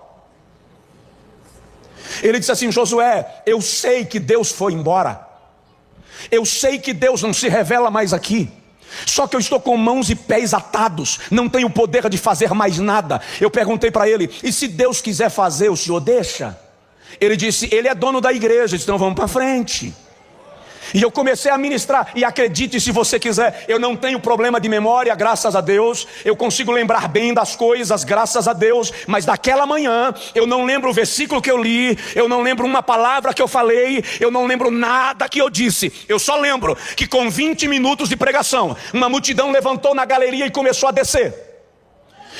Ele disse assim: Josué, eu sei que Deus foi embora, eu sei que Deus não se revela mais aqui, só que eu estou com mãos e pés atados, não tenho poder de fazer mais nada. Eu perguntei para ele: e se Deus quiser fazer, o senhor deixa? Ele disse: ele é dono da igreja, então vamos para frente. E eu comecei a ministrar, e acredite se você quiser, eu não tenho problema de memória, graças a Deus. Eu consigo lembrar bem das coisas, graças a Deus. Mas daquela manhã, eu não lembro o versículo que eu li, eu não lembro uma palavra que eu falei, eu não lembro nada que eu disse. Eu só lembro que com 20 minutos de pregação, uma multidão levantou na galeria e começou a descer.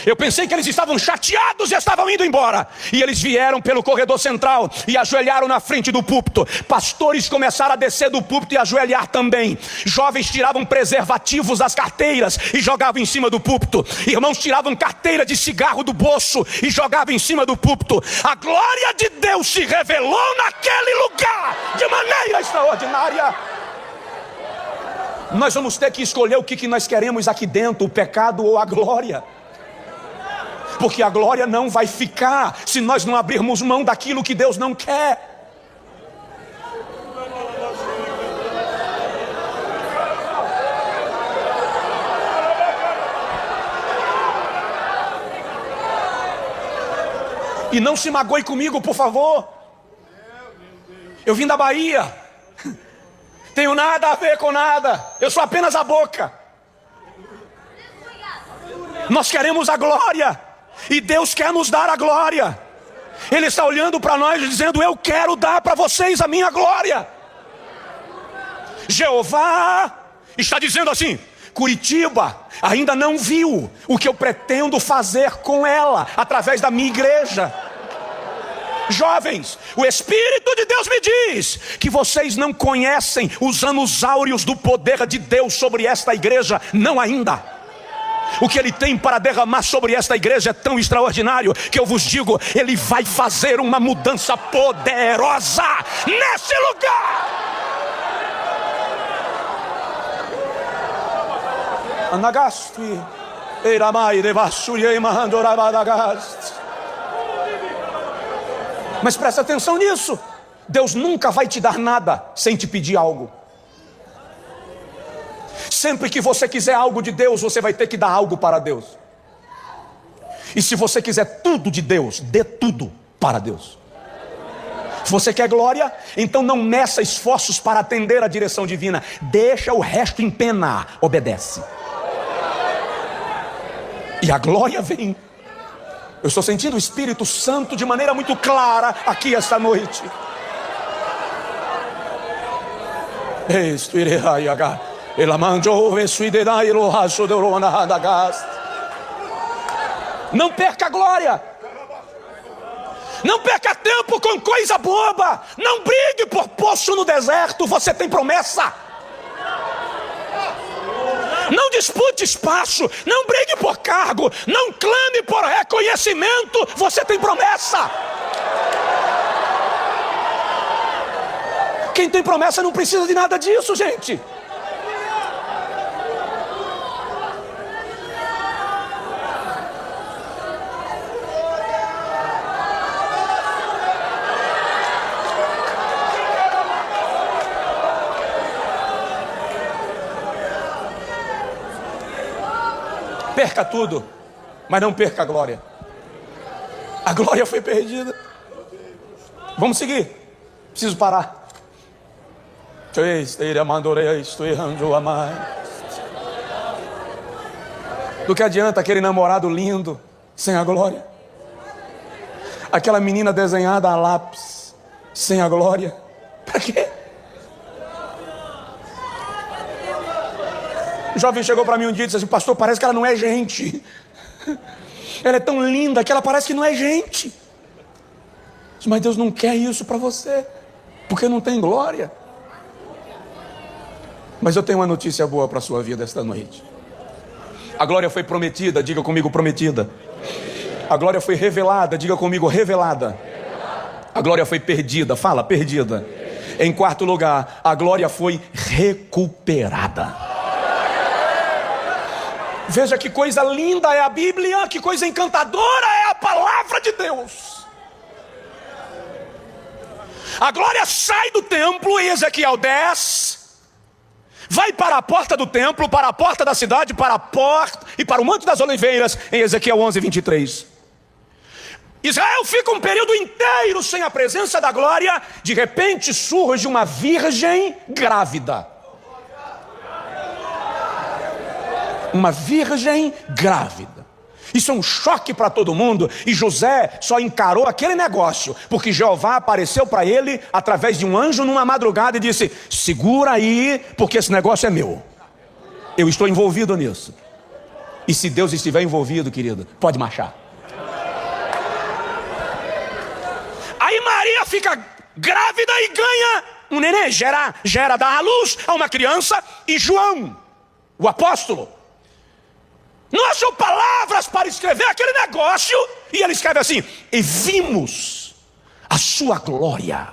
Eu pensei que eles estavam chateados e estavam indo embora. E eles vieram pelo corredor central e ajoelharam na frente do púlpito. Pastores começaram a descer do púlpito e ajoelhar também. Jovens tiravam preservativos das carteiras e jogavam em cima do púlpito. Irmãos tiravam carteira de cigarro do bolso e jogavam em cima do púlpito. A glória de Deus se revelou naquele lugar de maneira extraordinária. Nós vamos ter que escolher o que nós queremos aqui dentro, o pecado ou a glória. Porque a glória não vai ficar se nós não abrirmos mão daquilo que Deus não quer. E não se magoe comigo, por favor. Eu vim da Bahia, tenho nada a ver com nada, eu sou apenas a boca. Nós queremos a glória. E Deus quer nos dar a glória. Ele está olhando para nós dizendo: eu quero dar para vocês a minha glória. Jeová está dizendo assim: Curitiba ainda não viu o que eu pretendo fazer com ela através da minha igreja. Jovens, o Espírito de Deus me diz que vocês não conhecem os anos áureos do poder de Deus sobre esta igreja, não ainda. O que Ele tem para derramar sobre esta igreja é tão extraordinário que eu vos digo: Ele vai fazer uma mudança poderosa nesse lugar. Mas presta atenção nisso: Deus nunca vai te dar nada sem te pedir algo. Sempre que você quiser algo de Deus, você vai ter que dar algo para Deus. E se você quiser tudo de Deus, dê tudo para Deus. Se você quer glória, então não meça esforços para atender a direção divina. Deixa o resto em pena, obedece. E a glória vem. Eu estou sentindo o Espírito Santo de maneira muito clara aqui esta noite. Não perca a glória. Não perca tempo com coisa boba. Não brigue por poço no deserto. Você tem promessa. Não dispute espaço. Não brigue por cargo. Não clame por reconhecimento. Você tem promessa. Quem tem promessa não precisa de nada disso, gente. Perca tudo, mas não perca a glória. A glória foi perdida. Vamos seguir. Preciso parar. Do que adianta aquele namorado lindo sem a glória? Aquela menina desenhada a lápis sem a glória? Para quê? O jovem chegou para mim um dia e disse assim: pastor, parece que ela não é gente. Ela é tão linda que ela parece que não é gente. Mas Deus não quer isso para você, porque não tem glória. Mas eu tenho uma notícia boa para a sua vida esta noite. A glória foi prometida, diga comigo, prometida. A glória foi revelada, diga comigo, revelada. A glória foi perdida, fala, perdida. Em quarto lugar, a glória foi recuperada. Veja que coisa linda é a Bíblia, que coisa encantadora é a palavra de Deus. A glória sai do templo em Ezequiel 10, vai para a porta do templo, para a porta da cidade, para a porta e para o Monte das Oliveiras em Ezequiel 11, 23. Israel fica um período inteiro sem a presença da glória. De repente surge uma virgem grávida. Uma virgem grávida. Isso é um choque para todo mundo. E José só encarou aquele negócio porque Jeová apareceu para ele através de um anjo numa madrugada e disse: segura aí, porque esse negócio é meu. Eu estou envolvido nisso. E se Deus estiver envolvido, querido, pode marchar. Aí Maria fica grávida e ganha um neném, gera dá à luz a uma criança. E João, o apóstolo, não achou palavras para escrever aquele negócio, e ele escreve assim: e vimos a sua glória,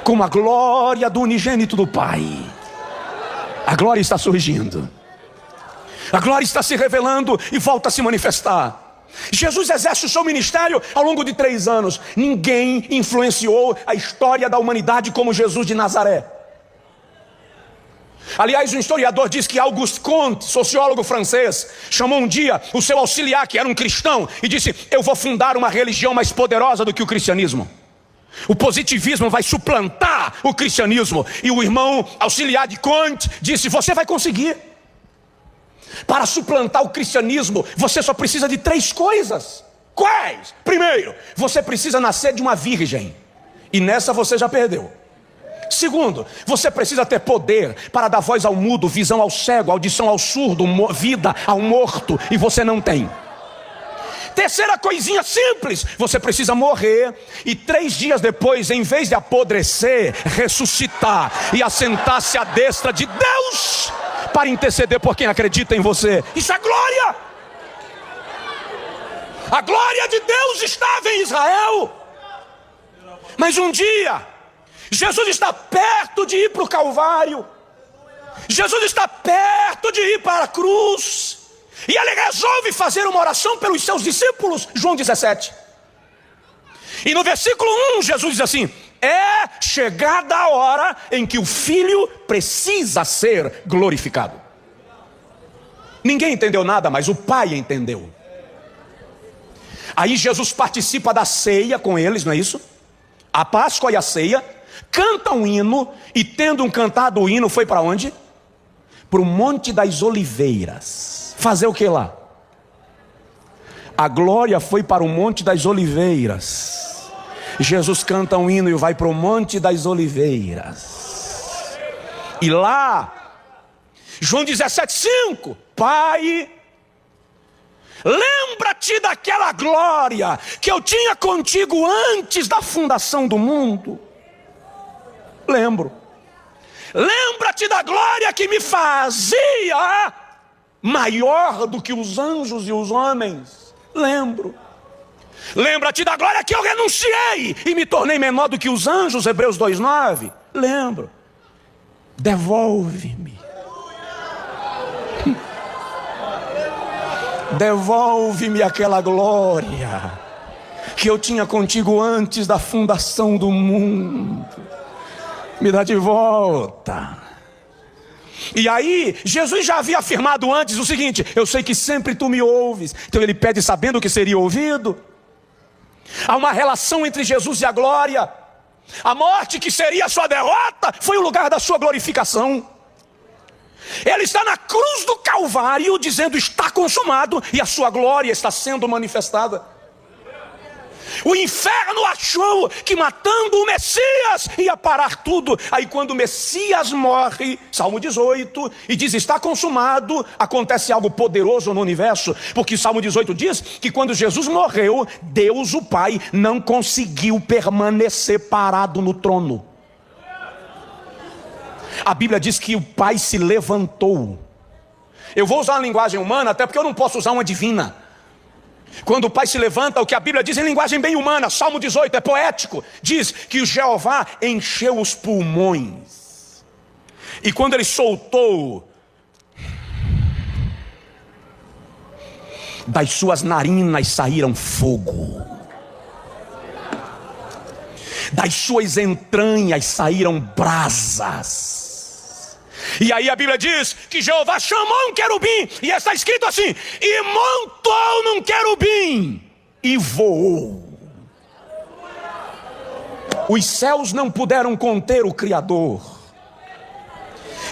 como a glória do unigênito do Pai. A glória está surgindo, a glória está se revelando e volta a se manifestar. Jesus exerce o seu ministério ao longo de 3 anos. Ninguém influenciou a história da humanidade como Jesus de Nazaré. Aliás, um historiador diz que Auguste Comte, sociólogo francês, chamou um dia o seu auxiliar, que era um cristão, e disse: eu vou fundar uma religião mais poderosa do que o cristianismo. O positivismo vai suplantar o cristianismo. E o irmão auxiliar de Comte disse: você vai conseguir. Para suplantar o cristianismo, você só precisa de 3 coisas. Quais? Primeiro, você precisa nascer de uma virgem, e nessa você já perdeu. Segundo, você precisa ter poder para dar voz ao mudo, visão ao cego, audição ao surdo, vida ao morto, e você não tem. Terceira coisinha simples: você precisa morrer e 3 dias depois, em vez de apodrecer, ressuscitar e assentar-se à destra de Deus para interceder por quem acredita em você. Isso é glória. A glória de Deus estava em Israel. Mas um dia Jesus está perto de ir para o Calvário. Jesus está perto de ir para a cruz. E ele resolve fazer uma oração pelos seus discípulos. João 17. E no versículo 1, Jesus diz assim: é chegada a hora em que o Filho precisa ser glorificado. Ninguém entendeu nada, mas o Pai entendeu. Aí Jesus participa da ceia com eles, não é isso? A Páscoa e a ceia. Canta um hino, e tendo cantado o hino, foi para onde? Para o Monte das Oliveiras. Fazer o que lá? A glória foi para o Monte das Oliveiras. Jesus canta um hino e vai para o Monte das Oliveiras. E lá, João 17,5: Pai, lembra-te daquela glória que eu tinha contigo antes da fundação do mundo. Lembro. Lembra-te da glória que me fazia maior do que os anjos e os homens. Lembro. Lembra-te da glória que eu renunciei e me tornei menor do que os anjos. Hebreus 2,9. Lembro. Devolve-me. Devolve-me aquela glória que eu tinha contigo antes da fundação do mundo. Me dá de volta. E aí, Jesus já havia afirmado antes o seguinte: eu sei que sempre tu me ouves. Então ele pede sabendo que seria ouvido. Há uma relação entre Jesus e a glória. A morte, que seria a sua derrota, foi o lugar da sua glorificação. Ele está na cruz do Calvário dizendo: está consumado, e a sua glória está sendo manifestada. O inferno achou que matando o Messias ia parar tudo. Aí quando o Messias morre, Salmo 18, e diz está consumado, acontece algo poderoso no universo. Porque Salmo 18 diz que quando Jesus morreu, Deus o Pai não conseguiu permanecer parado no trono. A Bíblia diz que o Pai se levantou. Eu vou usar uma linguagem humana, até porque eu não posso usar uma divina. Quando o Pai se levanta, o que a Bíblia diz em linguagem bem humana, Salmo 18, é poético. Diz que o Jeová encheu os pulmões. E quando ele soltou, das suas narinas saíram fogo. Das suas entranhas saíram brasas. E aí a Bíblia diz que Jeová chamou um querubim, e está escrito assim, e montou num querubim, e voou. Os céus não puderam conter o Criador.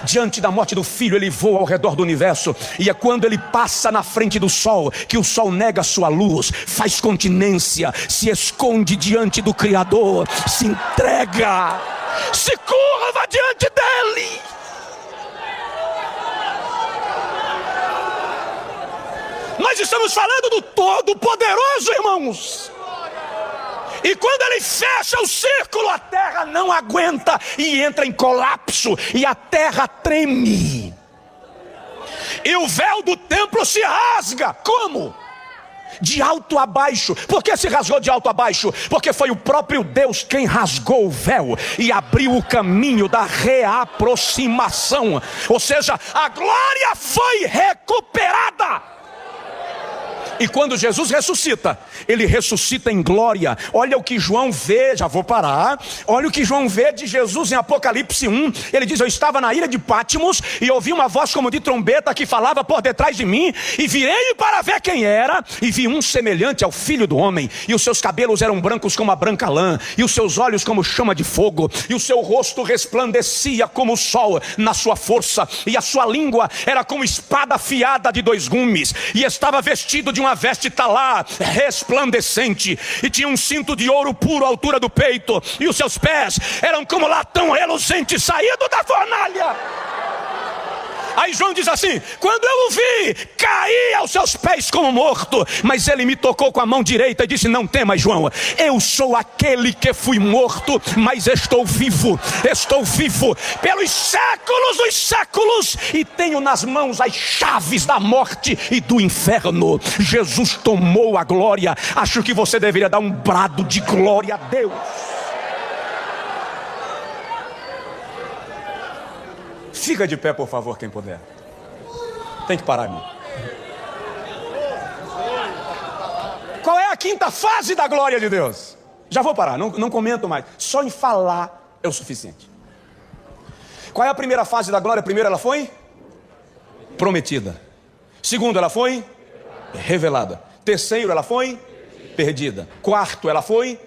Diante da morte do Filho, ele voa ao redor do universo. E é quando ele passa na frente do sol, que o sol nega sua luz, faz continência, se esconde diante do Criador, se entrega, se curva diante dele. Nós estamos falando do Todo-Poderoso, irmãos. E quando ele fecha o círculo, a terra não aguenta e entra em colapso, e a terra treme. E o véu do templo se rasga. Como? De alto a baixo. Por que se rasgou de alto a baixo? Porque foi o próprio Deus quem rasgou o véu e abriu o caminho da reaproximação. Ou seja, a glória foi recuperada. E quando Jesus ressuscita, ele ressuscita em glória. Olha o que João vê, já vou parar. Olha o que João vê de Jesus em Apocalipse 1. Ele diz, eu estava na ilha de Patmos e ouvi uma voz como de trombeta que falava por detrás de mim. E virei para ver quem era, e vi um semelhante ao Filho do Homem. E os seus cabelos eram brancos como a branca lã, e os seus olhos como chama de fogo, e o seu rosto resplandecia como o sol na sua força, e a sua língua era como espada afiada de 2 gumes, e estava vestido de uma veste talá resplandecente, e tinha um cinto de ouro puro à altura do peito, e os seus pés eram como latão reluzente saído da fornalha. Aí João diz assim, quando eu o vi, caí aos seus pés como morto, mas ele me tocou com a mão direita e disse, não temas, João, eu sou aquele que fui morto, mas estou vivo pelos séculos dos séculos, e tenho nas mãos as chaves da morte e do inferno. Jesus tomou a glória. Acho que você deveria dar um brado de glória a Deus. Fica de pé, por favor, quem puder. Tem que parar, irmão. Qual é a quinta fase da glória de Deus? Já vou parar, não comento mais. Só em falar é o suficiente. Qual é a primeira fase da glória? Primeiro, ela foi prometida. Segundo, ela foi revelada. Terceiro, ela foi perdida. Quarto, ela foi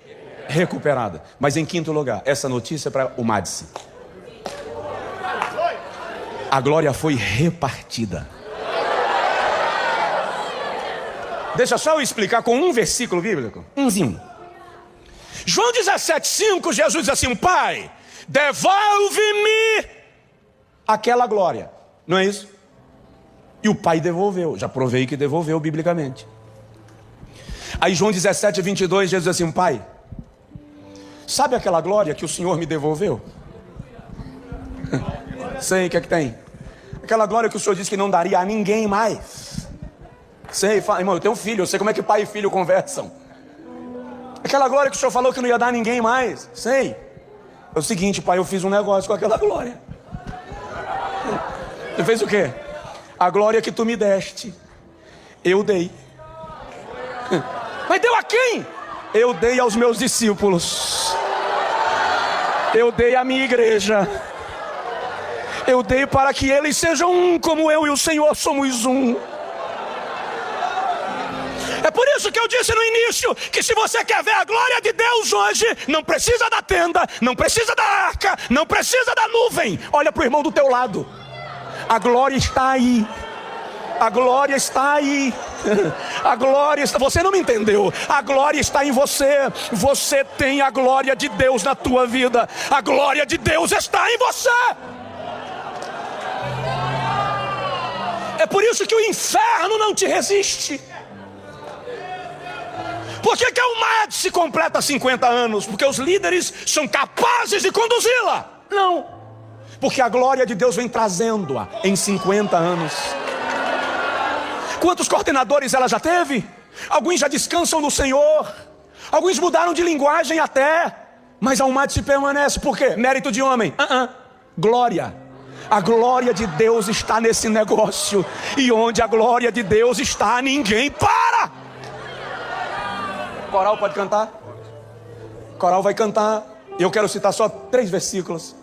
recuperada. Mas em quinto lugar, essa notícia é para o Madison. A glória foi repartida. Deixa só eu explicar com um versículo bíblico. Umzinho. João 17,5, Jesus diz assim, Pai, devolve-me aquela glória. Não é isso? E o Pai devolveu. Já provei que devolveu biblicamente. Aí João 17,22, Jesus diz assim, Pai, sabe aquela glória que o Senhor me devolveu? Sei, o que é que tem? Aquela glória que o Senhor disse que não daria a ninguém mais. Sei, irmão, eu tenho um filho, eu sei como é que pai e filho conversam. Aquela glória que o Senhor falou que não ia dar a ninguém mais. Sei. É o seguinte, Pai, eu fiz um negócio com aquela glória. Você fez o quê? A glória que tu me deste, eu dei. Mas deu a quem? Eu dei aos meus discípulos. Eu dei à minha igreja. Eu dei para que eles sejam um, como eu e o Senhor somos um. É por isso que eu disse no início, que se você quer ver a glória de Deus hoje, não precisa da tenda, não precisa da arca, não precisa da nuvem. Olha para o irmão do teu lado. A glória está aí. A glória está aí. A glória está... Você não me entendeu. A glória está em você. Você tem a glória de Deus na tua vida. A glória de Deus está em você. É por isso que o inferno não te resiste. Por que que a UMAD se completa 50 anos? Porque os líderes são capazes de conduzi-la? Não. Porque a glória de Deus vem trazendo-a em 50 anos. Quantos coordenadores ela já teve? Alguns já descansam no Senhor. Alguns mudaram de linguagem até. Mas a UMAD se permanece. Por quê? Mérito de homem. Glória. A glória de Deus está nesse negócio. E onde a glória de Deus está, ninguém para. Coral pode cantar? Coral vai cantar. Eu quero citar só 3 versículos,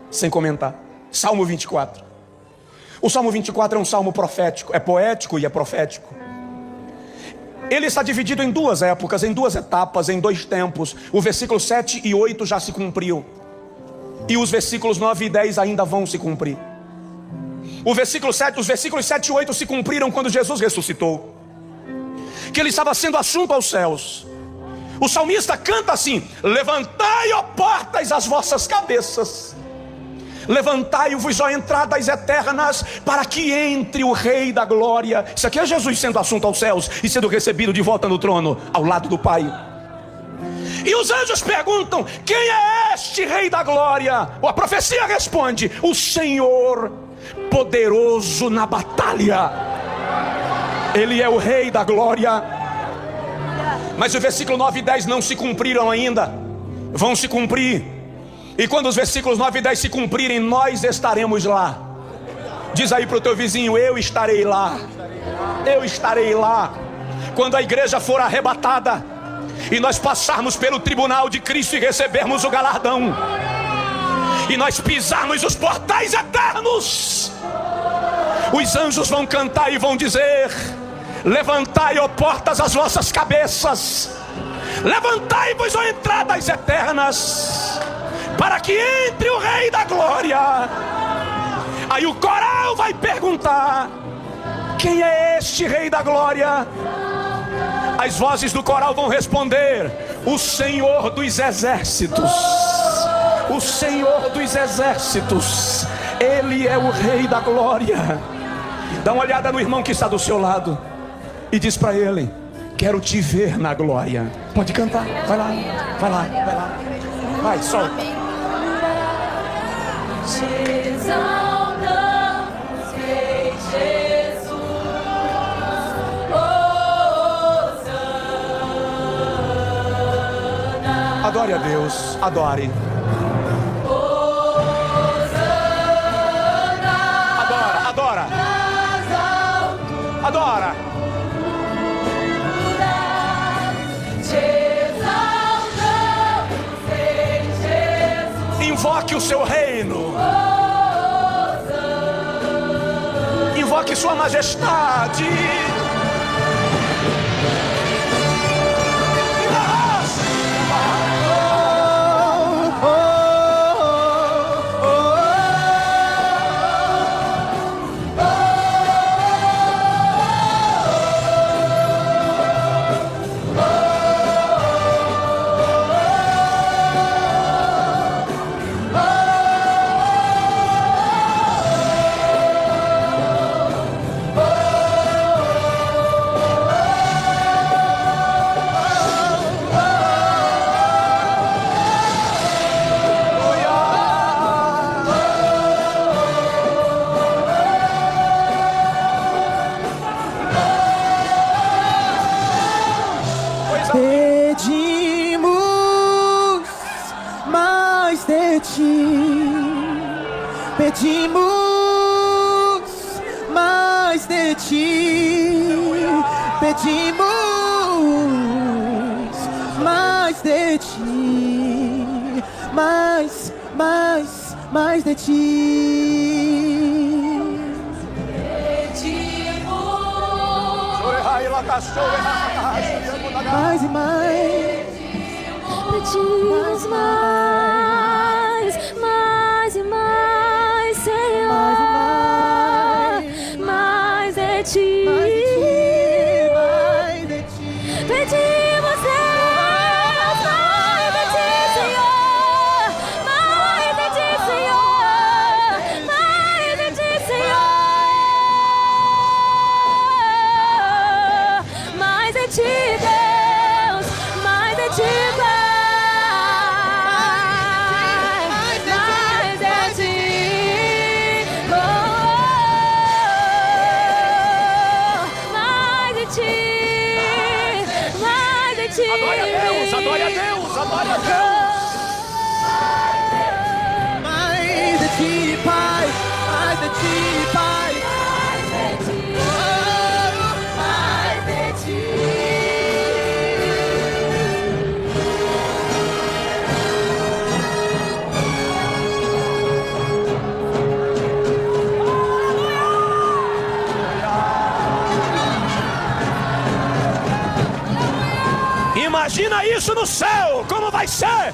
sem comentar. Salmo 24. O Salmo 24 é um salmo profético. É poético e é profético. Ele está dividido em 2 épocas, em 2 etapas, em 2 tempos. O versículo 7 e 8 já se cumpriu. E os versículos 9 e 10 ainda vão se cumprir. Os versículos 7 e 8 se cumpriram quando Jesus ressuscitou, que ele estava sendo assunto aos céus. O salmista canta assim: levantai, ó portas, as vossas cabeças, levantai-vos, ó entradas eternas, para que entre o Rei da Glória. Isso aqui é Jesus sendo assunto aos céus e sendo recebido de volta no trono, ao lado do Pai. E os anjos perguntam: quem é este Rei da Glória? A profecia responde: o Senhor poderoso na batalha. Ele é o Rei da Glória. Mas o versículo 9 e 10 não se cumpriram ainda. Vão se cumprir. E quando os versículos 9 e 10 se cumprirem, nós estaremos lá. Diz aí para o teu vizinho: eu estarei lá. Eu estarei lá. Quando a igreja for arrebatada e nós passarmos pelo tribunal de Cristo e recebermos o galardão, e nós pisarmos os portais eternos, os anjos vão cantar e vão dizer: levantai, ó portas, as vossas cabeças, levantai-vos, ó entradas eternas, para que entre o Rei da Glória. Aí o coral vai perguntar: quem é este Rei da Glória? As vozes do coral vão responder: o Senhor dos Exércitos. O Senhor dos Exércitos. Ele é o Rei da Glória. Dá uma olhada no irmão que está do seu lado e diz para ele: quero te ver na glória. Pode cantar, vai lá, vai lá, vai lá. Vai, solta. Te exaltamos, Rei Jesus. Hosana. Adore a Deus, adore. Adora, adora. Adora. Invoque o seu reino. Invoque sua majestade. Pedimos mais de ti, pedimos mais de ti, pedimos mais de ti, mais de ti. Mais e mais. Pedimos mais e mais, Senhor, mais de ti. Mais de ti, Pai. Mais de ti, Pai. Mais de ti. Imagina isso no céu, como vai ser?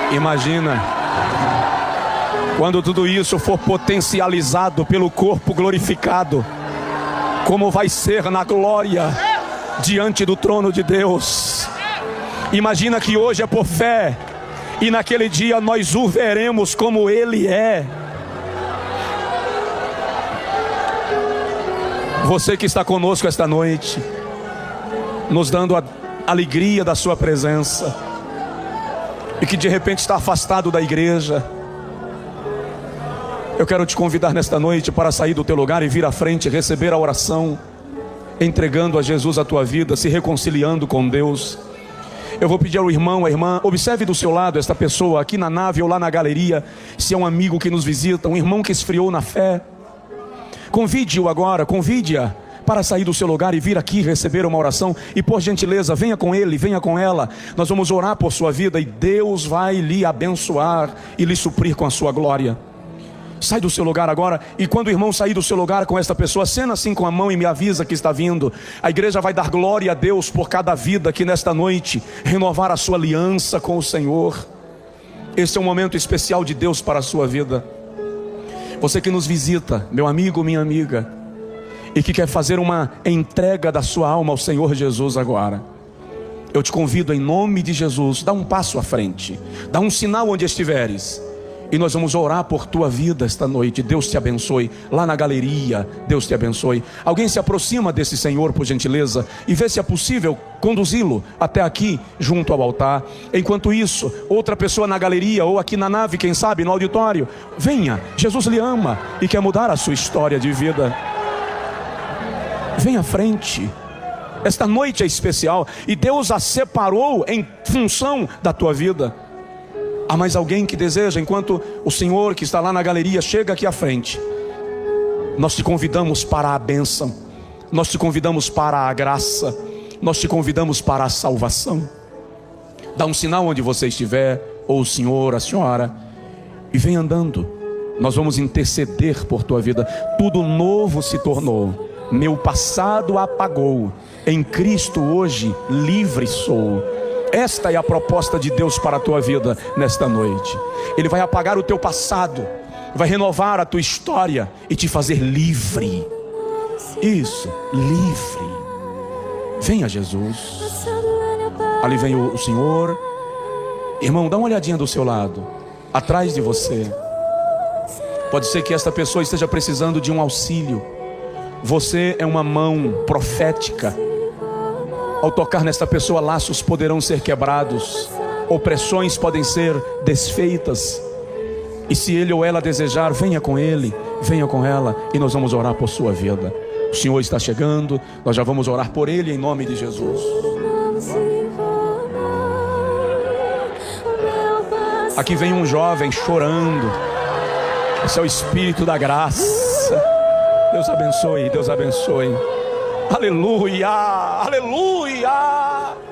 Imagina quando tudo isso for potencializado pelo corpo glorificado, como vai ser na glória diante do trono de Deus. Imagina que hoje é por fé e naquele dia nós o veremos como Ele é. Você que está conosco esta noite, nos dando a alegria da sua presença, e que de repente está afastado da igreja, eu quero te convidar nesta noite para sair do teu lugar e vir à frente, receber a oração, entregando a Jesus a tua vida, se reconciliando com Deus. Eu vou pedir ao irmão, à irmã, observe do seu lado esta pessoa aqui na nave ou lá na galeria, se é um amigo que nos visita, um irmão que esfriou na fé. Convide-o agora, convide-a para sair do seu lugar e vir aqui receber uma oração. E por gentileza, venha com ele, venha com ela. Nós vamos orar por sua vida e Deus vai lhe abençoar e lhe suprir com a sua glória. Sai do seu lugar agora, e quando o irmão sair do seu lugar com esta pessoa, acena assim com a mão e me avisa que está vindo. A igreja vai dar glória a Deus por cada vida que nesta noite renovar a sua aliança com o Senhor. Esse é um momento especial de Deus para a sua vida. Você que nos visita, meu amigo, minha amiga, e que quer fazer uma entrega da sua alma ao Senhor Jesus agora, eu te convido em nome de Jesus, dá um passo à frente, dá um sinal onde estiveres, e nós vamos orar por tua vida esta noite. Deus te abençoe. Lá na galeria, Deus te abençoe. Alguém se aproxima desse Senhor, por gentileza, e vê se é possível conduzi-lo até aqui, junto ao altar. Enquanto isso, outra pessoa na galeria, ou aqui na nave, quem sabe, no auditório, venha, Jesus lhe ama e quer mudar a sua história de vida. Venha à frente. Esta noite é especial e Deus a separou em função da tua vida. Há mais alguém que deseja? Enquanto o Senhor que está lá na galeria chega aqui à frente, nós te convidamos para a bênção, nós te convidamos para a graça, nós te convidamos para a salvação. Dá um sinal onde você estiver, ou o senhor, a senhora, e vem andando. Nós vamos interceder por tua vida. Tudo novo se tornou. meu passado apagou, em Cristo hoje livre sou. Esta é a proposta de Deus para a tua vida nesta noite. Ele vai apagar o teu passado, vai renovar a tua história e te fazer livre. Isso, livre. Venha Jesus. Ali vem o Senhor. Irmão, dá uma olhadinha do seu lado, atrás de você. Pode ser que esta pessoa esteja precisando de um auxílio. Você é uma mão profética. Ao tocar nesta pessoa, laços poderão ser quebrados, opressões podem ser desfeitas. E se ele ou ela desejar, venha com ele, venha com ela, e nós vamos orar por sua vida. O Senhor está chegando, nós já vamos orar por ele em nome de Jesus. Aqui vem um jovem chorando. Esse é o Espírito da graça. Deus abençoe, Deus abençoe. Aleluia, aleluia.